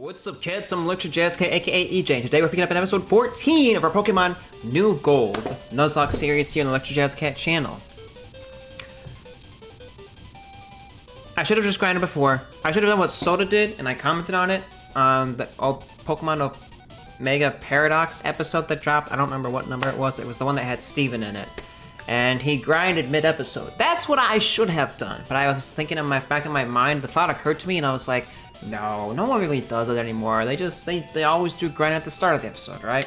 What's up, kids? I'm ElectricJazzcat, aka EJ. Today we're picking up an episode 14 of our Pokemon New Gold Nuzlocke series here on the ElectricJazzcat channel. I should have just grinded before. I should have done what Soda did, and I commented on it on the Pokemon Omega Paradox episode that dropped. I don't remember what number it was. It was the one that had Steven in it. And he grinded mid-episode. That's what I should have done. But I was thinking in back in my mind, the thought occurred to me, and I was like, no one really does it anymore. They always do grind at the start of the episode, right?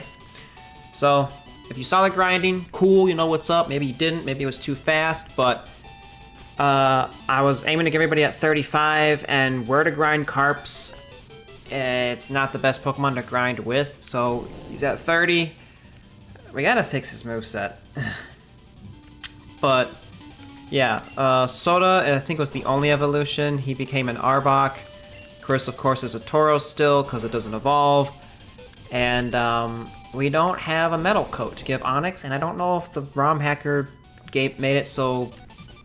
So, if you saw the grinding, cool, you know what's up. Maybe you didn't, maybe it was too fast, but I was aiming to get everybody at 35, and where to grind Carps, it's not the best Pokemon to grind with, so he's at 30. We gotta fix his moveset. But, yeah, Soda, I think, was the only evolution. He became an Arbok. Chris, of course, is a Tauros still, because it doesn't evolve. And we don't have a metal coat to give Onix, and I don't know if the ROM hacker made it so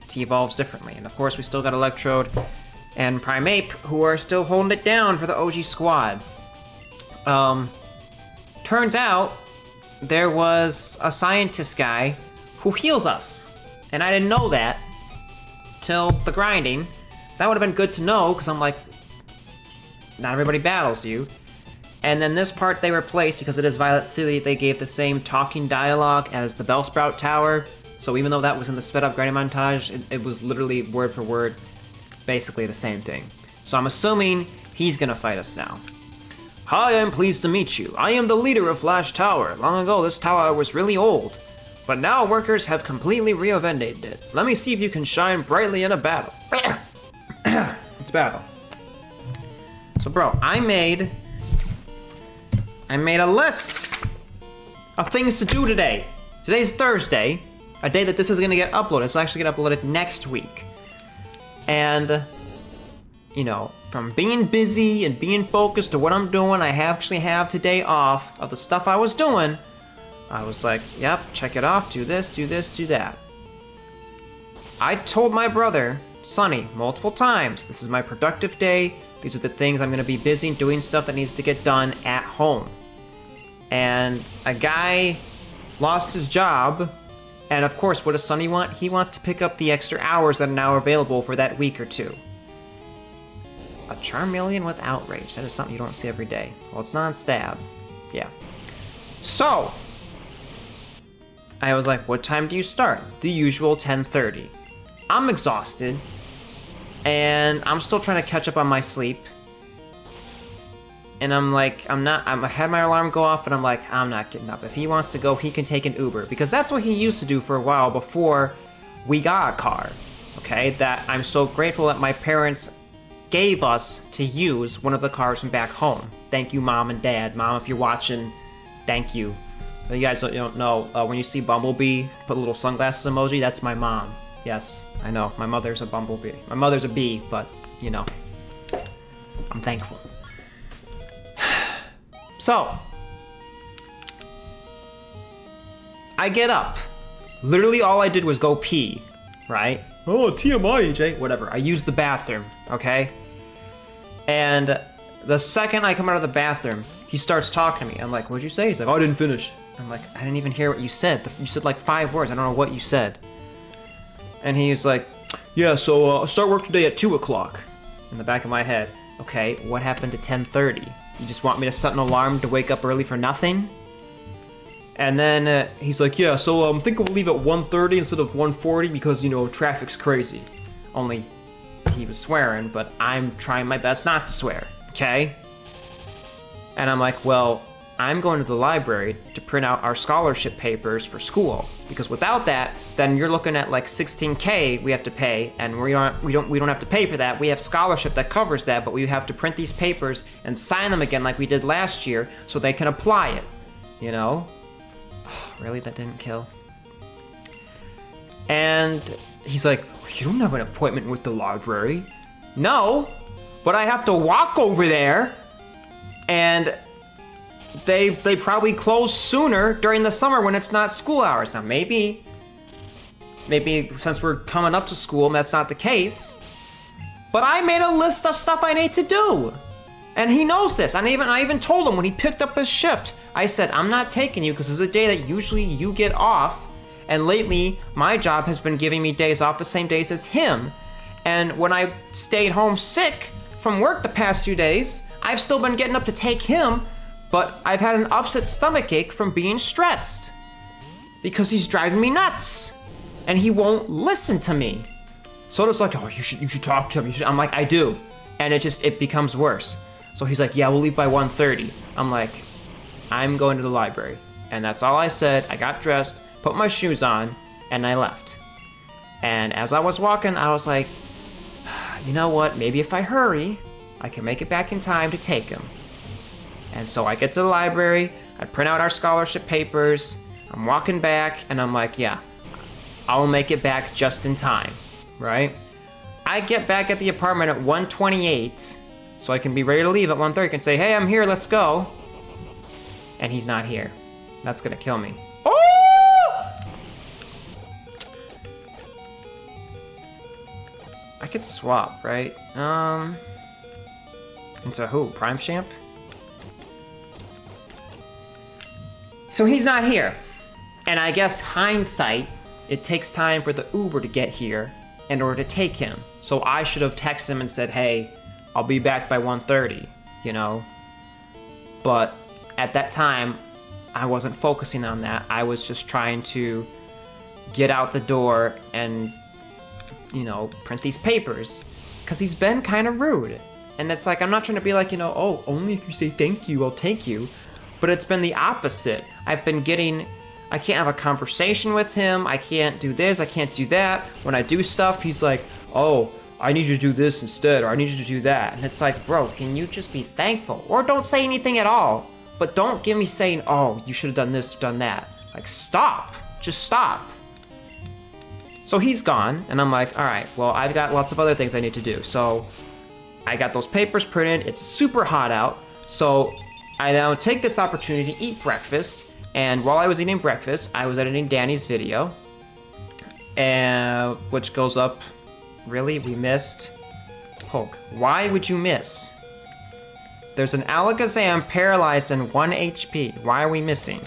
he evolves differently. And of course, we still got Electrode and Primeape, who are still holding it down for the OG squad. Turns out, there was a scientist guy who heals us. And I didn't know that till the grinding. That would have been good to know, because I'm like, not everybody battles you. And then this part they replaced, because it is Violet City, they gave the same talking dialogue as the Bellsprout Tower. So even though that was in the sped up grinding montage, it was literally word for word, basically the same thing. So I'm assuming he's gonna fight us now. Hi, I'm pleased to meet you. I am the leader of Flash Tower. Long ago, this tower was really old, but now workers have completely reinvented it. Let me see if you can shine brightly in a battle. It's battle. So bro, I made a list of things to do today. Today's Thursday, a day that this is gonna get uploaded. It's actually gonna get uploaded next week. And, you know, from being busy and being focused to what I'm doing, I actually have today off of the stuff I was doing. I was like, yep, check it off, do this, do that. I told my brother, Sonny, multiple times, this is my productive day. These are the things I'm gonna be busy doing, stuff that needs to get done at home. And a guy lost his job, and of course, what does Sonny want? He wants to pick up the extra hours that are now available for that week or two. A Charmeleon with Outrage, that is something you don't see every day. Well, it's non-stab, yeah. So, I was like, what time do you start? The usual 10:30. I'm exhausted, and I'm still trying to catch up on my sleep. And I'm like, I had my alarm go off, and I'm like, I'm not getting up. If he wants to go, he can take an Uber. Because that's what he used to do for a while before we got a car. Okay, that I'm so grateful that my parents gave us to use one of the cars from back home. Thank you, Mom and Dad. Mom, if you're watching, thank you. You guys don't know, when you see Bumblebee, put a little sunglasses emoji, that's my mom. Yes, I know, my mother's a bumblebee. My mother's a bee, but, you know, I'm thankful. So, I get up. Literally all I did was go pee, right? Oh, TMI, EJ. Whatever, I used the bathroom, okay? And the second I come out of the bathroom, he starts talking to me. I'm like, what'd you say? He's like, oh, I didn't finish. I'm like, I didn't even hear what you said. You said like 5 words. I don't know what you said. And he's like, yeah, so I'll start work today at 2 o'clock. In the back of my head, okay, what happened to 10:30? You just want me to set an alarm to wake up early for nothing? And then he's like, yeah, so I think we'll leave at 1:30 instead of 1:40 because, you know, traffic's crazy. Only he was swearing, but I'm trying my best not to swear, okay? And I'm like, well, I'm going to the library to print out our scholarship papers for school, because without that, then you're looking at like 16K we have to pay, and we don't have to pay for that. We have scholarship that covers that, but we have to print these papers and sign them again like we did last year so they can apply it, you know? Really, that didn't kill? And he's like, you don't have an appointment with the library. No, but I have to walk over there, and they probably close sooner during the summer when it's not school hours. Now maybe since we're coming up to school, that's not the case. But I made a list of stuff I need to do. And he knows this. I even told him when he picked up his shift, I said, I'm not taking you because this is a day that usually you get off. And lately, my job has been giving me days off the same days as him. And when I stayed home sick from work the past few days, I've still been getting up to take him, but I've had an upset stomach ache from being stressed because he's driving me nuts and he won't listen to me. So it's like, oh, you should talk to him. I'm like, I do. And it becomes worse. So he's like, yeah, we'll leave by 1:30. I'm like, I'm going to the library. And that's all I said. I got dressed, put my shoes on, and I left. And as I was walking, I was like, you know what? Maybe if I hurry, I can make it back in time to take him. And so I get to the library, I print out our scholarship papers, I'm walking back, and I'm like, yeah, I'll make it back just in time, right? I get back at the apartment at 1:28, so I can be ready to leave at 1:30. I can say, hey, I'm here, let's go. And he's not here. That's gonna kill me. Oh! I could swap, right? Into who? Prime Champ? So he's not here. And I guess hindsight, it takes time for the Uber to get here in order to take him. So I should have texted him and said, hey, I'll be back by 1:30, you know? But at that time, I wasn't focusing on that. I was just trying to get out the door and, you know, print these papers. Because he's been kind of rude. And it's like, I'm not trying to be like, you know, oh, only if you say thank you, I'll take you. But it's been the opposite. I've been getting, I can't have a conversation with him. I can't do this, I can't do that. When I do stuff, he's like, oh, I need you to do this instead, or I need you to do that. And it's like, bro, can you just be thankful? Or don't say anything at all. But don't give me saying, oh, you should have done this, done that. Like, stop. Just stop. So he's gone, and I'm like, all right, well, I've got lots of other things I need to do. So I got those papers printed. It's super hot out. So I now take this opportunity to eat breakfast. And while I was eating breakfast, I was editing Danny's video, which goes up. Really? We missed? Hulk. Why would you miss? There's an Alakazam paralyzed and 1 HP. Why are we missing?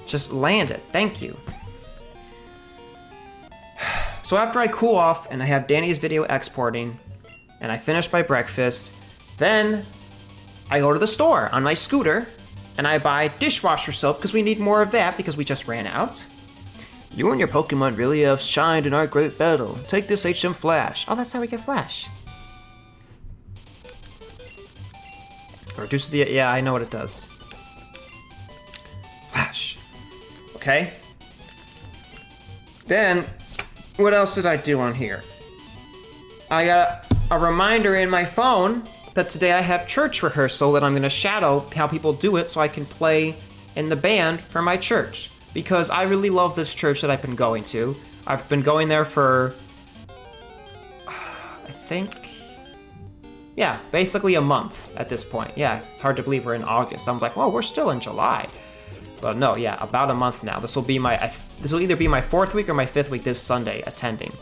Just land it. Thank you. So after I cool off and I have Danny's video exporting and I finish my breakfast, then I go to the store on my scooter and I buy dishwasher soap because we need more of that because we just ran out. You and your Pokemon really have shined in our great battle. Take this HM Flash. Oh, that's how we get Flash. Reduce the, yeah, I know what it does. Flash. Okay. Then, what else did I do on here? I got a reminder in my phone that today I have church rehearsal that I'm gonna shadow how people do it so I can play in the band for my church. Because I really love this church that I've been going to. I've been going there for, I think, yeah, basically a month at this point. Yeah, it's hard to believe we're in August. I'm like, well, we're still in July. But no, yeah, about a month now. This will either be my 4th week or my 5th week this Sunday attending.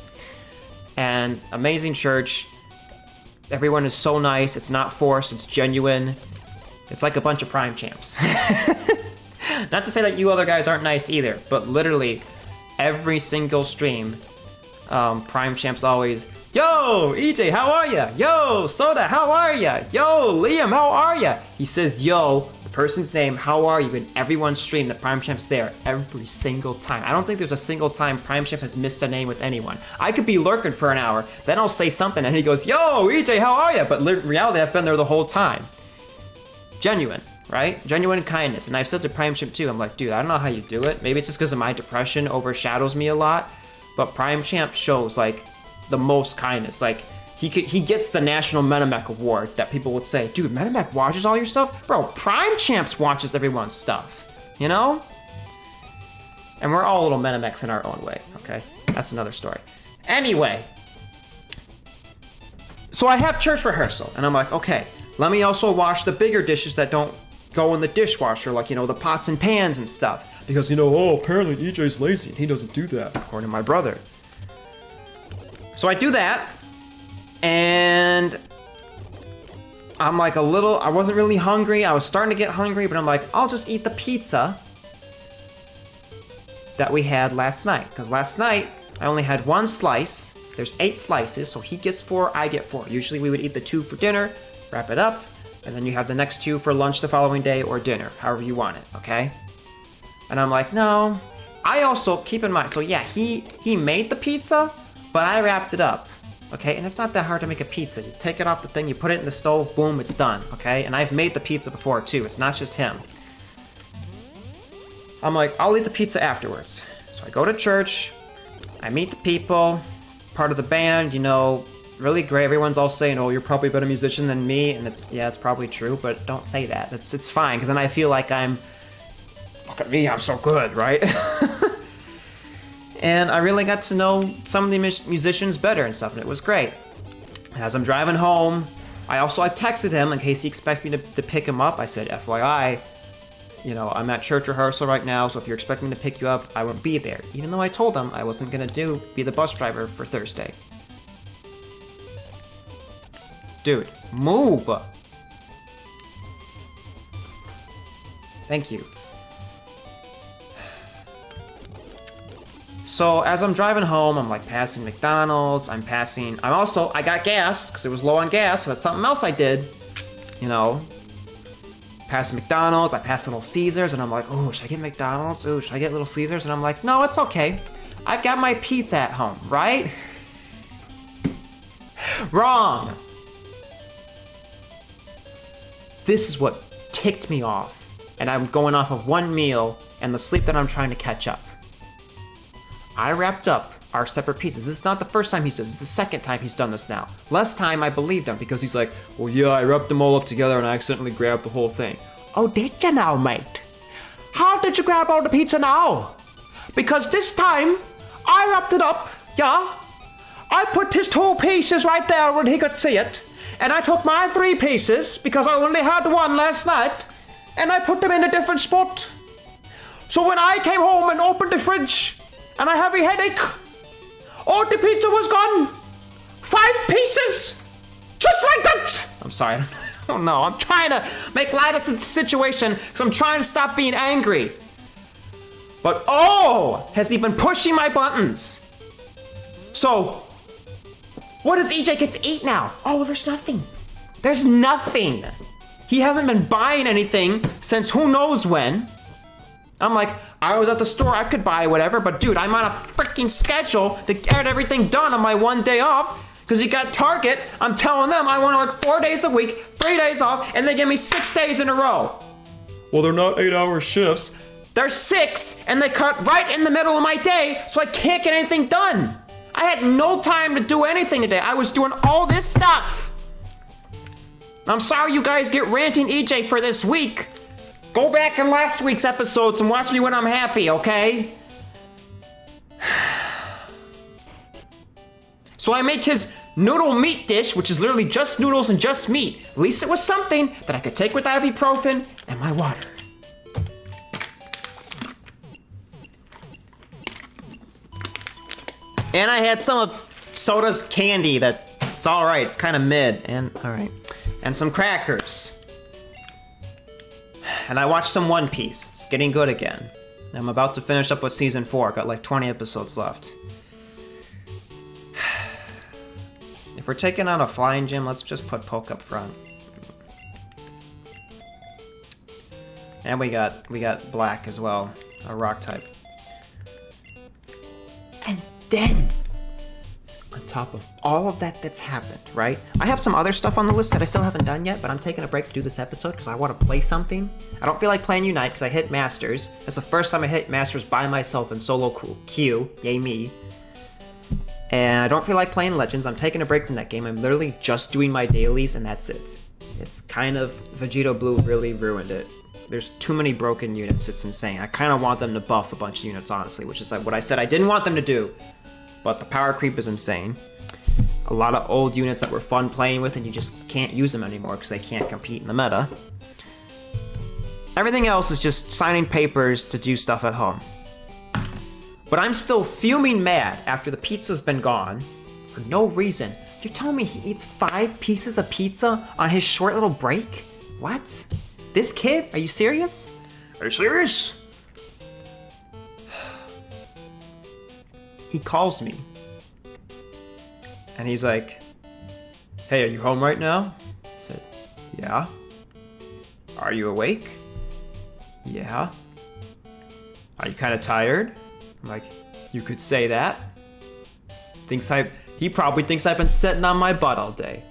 And amazing church. Everyone is so nice. It's not forced, it's genuine. It's like a bunch of Prime Champs. Not to say that you other guys aren't nice either, but literally every single stream, Prime Champ's always, yo, EJ, how are ya? Yo, Soda, how are ya? Yo, Liam, how are ya? He says, yo, the person's name, how are you, in everyone's stream that Prime Champ's there every single time. I don't think there's a single time Prime Champ has missed a name with anyone. I could be lurking for an hour, then I'll say something and he goes, yo, EJ, how are ya? But in reality, I've been there the whole time. Genuine. Right? Genuine kindness. And I've said to Prime Champ too, I'm like, dude, I don't know how you do it. Maybe it's just because of my depression overshadows me a lot. But Prime Champ shows like the most kindness. Like he gets the National Metamech Award that people would say, dude, Metamech watches all your stuff? Bro, Prime Champs watches everyone's stuff. You know? And we're all little Metamechs in our own way, okay? That's another story. Anyway. So I have church rehearsal, and I'm like, okay, let me also wash the bigger dishes that don't go in the dishwasher, like, you know, the pots and pans and stuff. Because, you know, oh, apparently EJ's lazy and he doesn't do that, according to my brother. So I do that, and I'm like I wasn't really hungry. I was starting to get hungry, but I'm like, I'll just eat the pizza that we had last night. Because last night, I only had one slice. There's 8 slices, so he gets 4, I get 4. Usually we would eat the 2 for dinner, wrap it up, and then you have the next 2 for lunch the following day or dinner, however you want it, okay? And I'm like, no. I also, keep in mind, so yeah, he made the pizza, but I wrapped it up, okay? And it's not that hard to make a pizza. You take it off the thing, you put it in the stove, boom, it's done, okay? And I've made the pizza before too, it's not just him. I'm like, I'll eat the pizza afterwards. So I go to church, I meet the people, part of the band, you know, really great. Everyone's all saying, oh, you're probably a better musician than me, and it's probably true, but don't say that. It's fine, because then I feel like look at me, I'm so good, right? And I really got to know some of the musicians better and stuff, and it was great. As I'm driving home, I texted him in case he expects me to pick him up. I said, FYI, you know, I'm at church rehearsal right now, so if you're expecting me to pick you up, I won't be there. Even though I told him I wasn't gonna be the bus driver for Thursday. Dude, move! Thank you. So as I'm driving home, I'm like passing McDonald's, I got gas, because it was low on gas, so that's something else I did, you know. Past McDonald's, I passed Little Caesars, and I'm like, oh, should I get McDonald's? Oh, should I get Little Caesars? And I'm like, no, it's okay. I've got my pizza at home, right? Wrong! This is what ticked me off, and I'm going off of one meal and the sleep that I'm trying to catch up. I wrapped up our separate pieces. This is not the first time he says, this is the second time he's done this now. Last time I believed him because he's like, well, yeah, I wrapped them all up together and I accidentally grabbed the whole thing. Oh, did you now, mate? How did you grab all the pizza now? Because this time, I wrapped it up, yeah? I put his 2 pieces right there where he could see it. And I took my 3 pieces, because I only had 1 last night, and I put them in a different spot. So when I came home and opened the fridge, and I have a headache, all the pizza was gone. 5 pieces! Just like that! I'm sorry, I don't know. I'm trying to make light of the situation, because I'm trying to stop being angry. But has he been pushing my buttons? So, what does EJ get to eat now? Oh, there's nothing. There's nothing. He hasn't been buying anything since who knows when. I'm like, I was at the store, I could buy whatever, but dude, I'm on a freaking schedule to get everything done on my 1 day off, because you got Target, I'm telling them I want to work 4 days a week, 3 days off, and they give me 6 days in a row. Well, they're not 8-hour shifts. They're 6, and they cut right in the middle of my day, so I can't get anything done. I had no time to do anything today. I was doing all this stuff. I'm sorry you guys get ranting EJ for this week. Go back in last week's episodes and watch me when I'm happy, okay? So I make his noodle meat dish, which is literally just noodles and just meat. At least it was something that I could take with ibuprofen and my water. And I had some of Soda's candy it's all right, it's kind of mid, and all right. And some crackers. And I watched some One Piece. It's getting good again. I'm about to finish up with season 4. Got like 20 episodes left. If we're taking on a flying gym, let's just put Poke up front. And we got black as well, a rock type. And then, on top of all of that's happened, right? I have some other stuff on the list that I still haven't done yet, but I'm taking a break to do this episode because I want to play something. I don't feel like playing Unite because I hit Masters. That's the first time I hit Masters by myself in solo queue. Yay me. And I don't feel like playing Legends. I'm taking a break from that game. I'm literally just doing my dailies and that's it. It's kind of, Vegito Blue really ruined it. There's too many broken units, it's insane. I kind of want them to buff a bunch of units, honestly, which is like what I said I didn't want them to do. But the power creep is insane. A lot of old units that were fun playing with and you just can't use them anymore because they can't compete in the meta. Everything else is just signing papers to do stuff at home. But I'm still fuming mad after the pizza's been gone, for no reason, You're telling me he eats 5 pieces of pizza on his short little break? What? This kid? Are you serious? Are you serious? He calls me. And he's like, hey, are you home right now? I said, yeah. Are you awake? Yeah. Are you kind of tired? I'm like, you could say that. He probably thinks I've been sitting on my butt all day.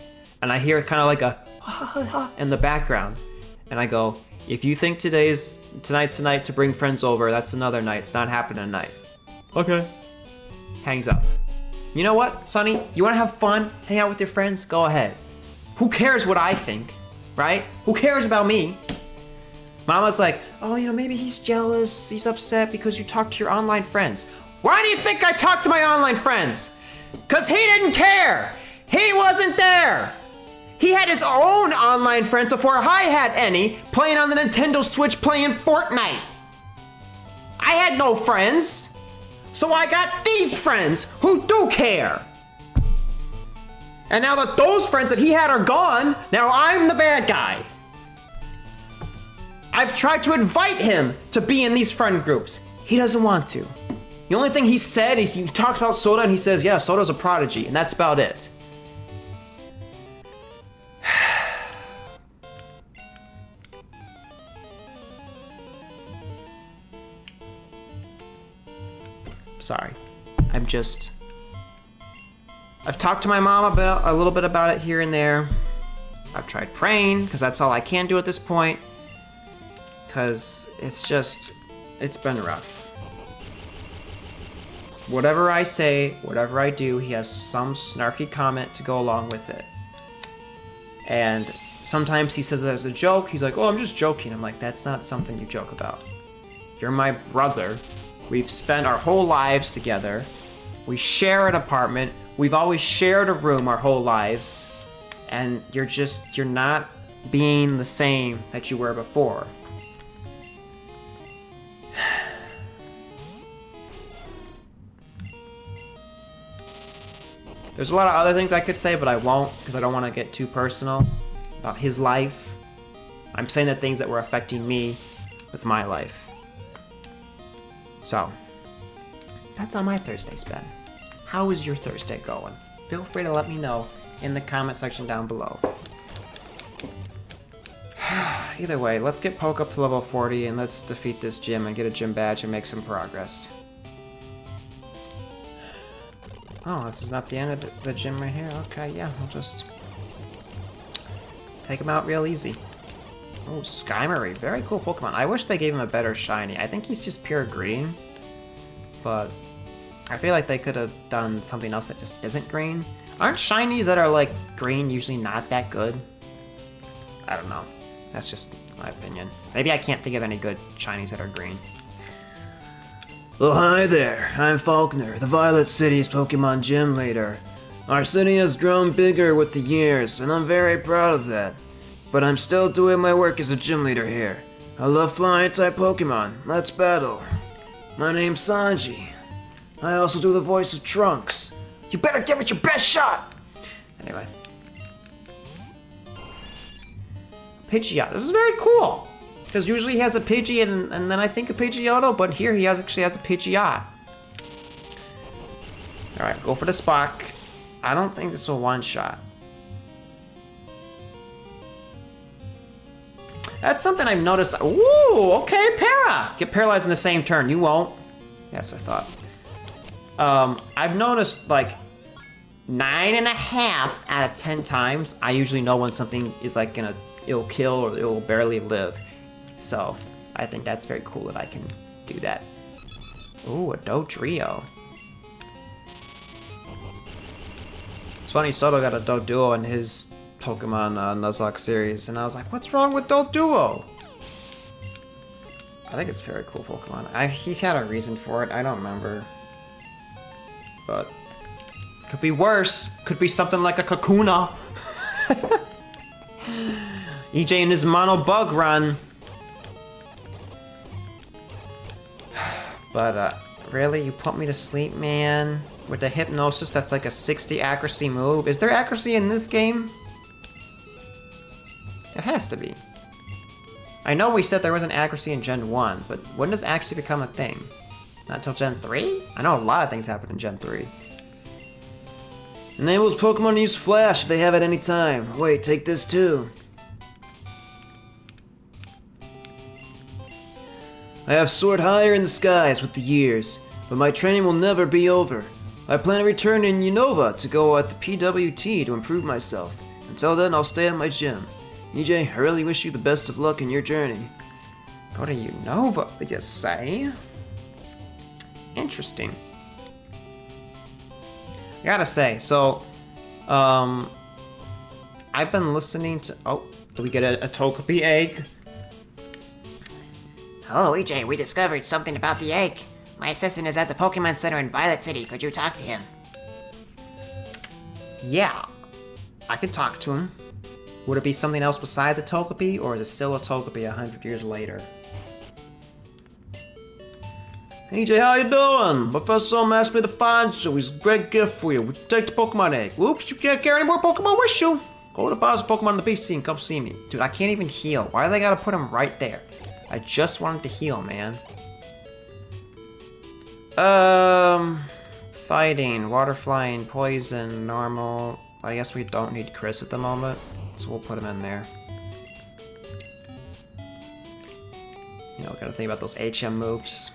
And I hear kind of like a in the background. And I go, if you think tonight's the night to bring friends over, that's another night. It's not happening tonight. Okay. Hangs up. You know what, Sonny? You want to have fun? Hang out with your friends? Go ahead. Who cares what I think, right? Who cares about me? Mama's like, oh, maybe he's jealous. He's upset because you talked to your online friends. Why do you think I talked to my online friends? Because he didn't care. He wasn't there. He had his own online friends before I had any, playing on the Nintendo Switch, playing Fortnite. I had no friends. So I got these friends who do care. And now that those friends that he had are gone, now I'm the bad guy. I've tried to invite him to be in these friend groups. He doesn't want to. The only thing he said is he talks about Soda and he says, yeah, Soda's a prodigy, and that's about it. Sorry. I've talked to my mom about a little bit about it here and there. I've tried praying, because that's all I can do at this point. Because it's been rough. Whatever I say, whatever I do, he has some snarky comment to go along with it. And sometimes he says it as a joke. He's like, oh, I'm just joking. I'm like, that's not something you joke about. You're my brother. We've spent our whole lives together. We share an apartment. We've always shared a room our whole lives. And you're not being the same that you were before. There's a lot of other things I could say, but I won't, because I don't want to get too personal about his life. I'm saying the things that were affecting me with my life. So, that's how my Thursday's been. How is your Thursday going? Feel free to let me know in the comment section down below. Either way, let's get Poke up to level 40 and let's defeat this gym and get a gym badge and make some progress. Oh, this is not the end of the gym right here? Okay, yeah, we'll just take him out real easy. Oh, Skymery, very cool Pokemon. I wish they gave him a better shiny. I think he's just pure green, but I feel like they could have done something else that just isn't green. Aren't shinies that are like green usually not that good? I don't know. That's just my opinion. Maybe I can't think of any good shinies that are green. Well, hi there. I'm Faulkner, the Violet City's Pokemon Gym Leader. Our city has grown bigger with the years, and I'm very proud of that. But I'm still doing my work as a gym leader here. I love flying-type Pokemon. Let's battle. My name's Sanji. I also do the voice of Trunks. You better give it your best shot! Anyway. Pidgeot. This is very cool. Because usually he has a Pidgey and then I think a Pidgeotto, but here he actually has a Pidgeot. Alright, go for the Spock. I don't think this will one-shot. That's something I've noticed. Ooh, okay, Para! Get paralyzed in the same turn. You won't. Yes, I thought. I've noticed like 9.5 out of 10 times, I usually know when something is like it'll kill or it will barely live. So I think that's very cool that I can do that. Ooh, a Dodrio. It's funny, Soto got a Doduo in his Pokemon Nuzlocke series, and I was like, what's wrong with Doduo? I think it's a very cool Pokemon. He's had a reason for it, I don't remember. But could be worse. Could be something like a Kakuna. EJ in his mono bug run. But really, you put me to sleep, man. with the hypnosis. That's like a 60 accuracy move. Is there accuracy in this game? It has to be. I know we said there wasn't accuracy in Gen 1, but when does accuracy become a thing? Not until Gen 3? I know a lot of things happen in Gen 3. Enables Pokemon to use Flash if they have at any time. Wait, take this too. I have soared higher in the skies with the years, but my training will never be over. I plan to return in Unova to go at the PWT to improve myself. Until then, I'll stay at my gym. EJ, I really wish you the best of luck in your journey. Go to Unova, you say? Interesting. I gotta say, so, I've been listening to, oh, did we get a Togepi egg? Hello, EJ, we discovered something about the egg. My assistant is at the Pokemon Center in Violet City. Could you talk to him? Yeah, I can talk to him. Would it be something else besides a Togepi, or is it still a Togepi 100 years later? EJ, how you doing? Professor Ohm asked me to find you. He's a great gift for you. Would you take the Pokemon egg? Whoops, you can't carry any more Pokemon with you. Go to the boss Pokemon on the PC and come see me. Dude, I can't even heal. Why do they gotta put him right there? I just wanted to heal, man. Fighting, water flying, poison, normal. I guess we don't need Chris at the moment, so we'll put him in there. You know, gotta think about those HM moves.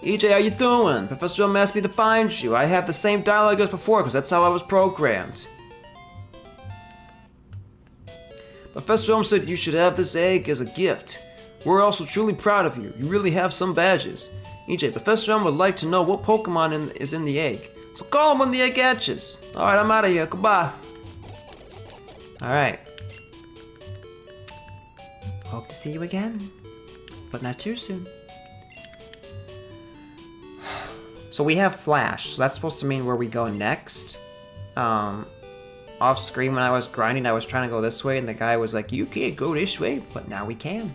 EJ, how you doing? Professor Ohm asked me to find you. I have the same dialogue as before because that's how I was programmed. Professor Ohm said you should have this egg as a gift. We're also truly proud of you. You really have some badges. EJ, Professor Ohm would like to know what Pokemon is in the egg. So call him when the egg hatches. Alright, I'm out of here. Goodbye. Alright. Hope to see you again. But not too soon. So we have Flash. So that's supposed to mean where we go next. Off screen when I was grinding, I was trying to go this way, and the guy was like, you can't go this way, but now we can.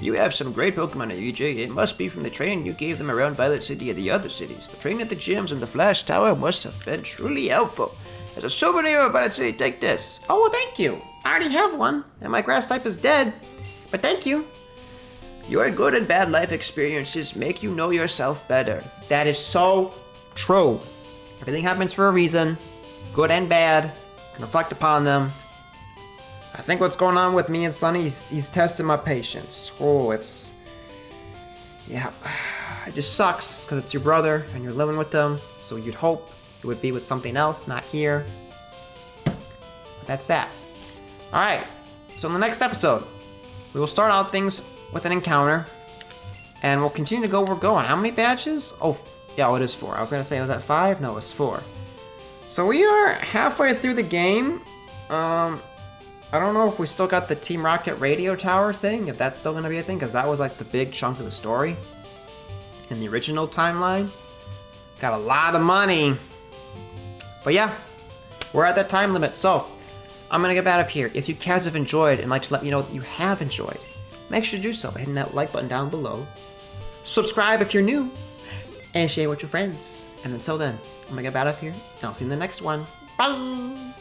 You have some great Pokemon, EJ. It must be from the training you gave them around Violet City and the other cities. The training at the gyms and the Flash Tower must have been truly helpful. As a souvenir of Violet City, take this. Oh, well, thank you. I already have one, and my grass type is dead. But thank you. Your good and bad life experiences make you know yourself better. That is so true. Everything happens for a reason. Good and bad. Can reflect upon them. I think what's going on with me and Sonny, he's testing my patience. Oh, it's... yeah, it just sucks, because it's your brother, and you're living with them, so you'd hope it would be with something else, not here. But that's that. Alright, so in the next episode, we will start out things with an encounter, and we'll continue to go where we're going. How many badges? Oh, yeah, oh, it is 4. I was going to say, was that 5? No, it's 4. So we are halfway through the game. I don't know if we still got the Team Rocket radio tower thing, if that's still going to be a thing, because that was like the big chunk of the story in the original timeline. Got a lot of money. But yeah, we're at that time limit, so I'm going to get out of here. If you cats have enjoyed and like to let me know that you have enjoyed, make sure to do so by hitting that like button down below. Subscribe if you're new, and share with your friends. And until then, I'm going to get out of here, and I'll see you in the next one. Bye!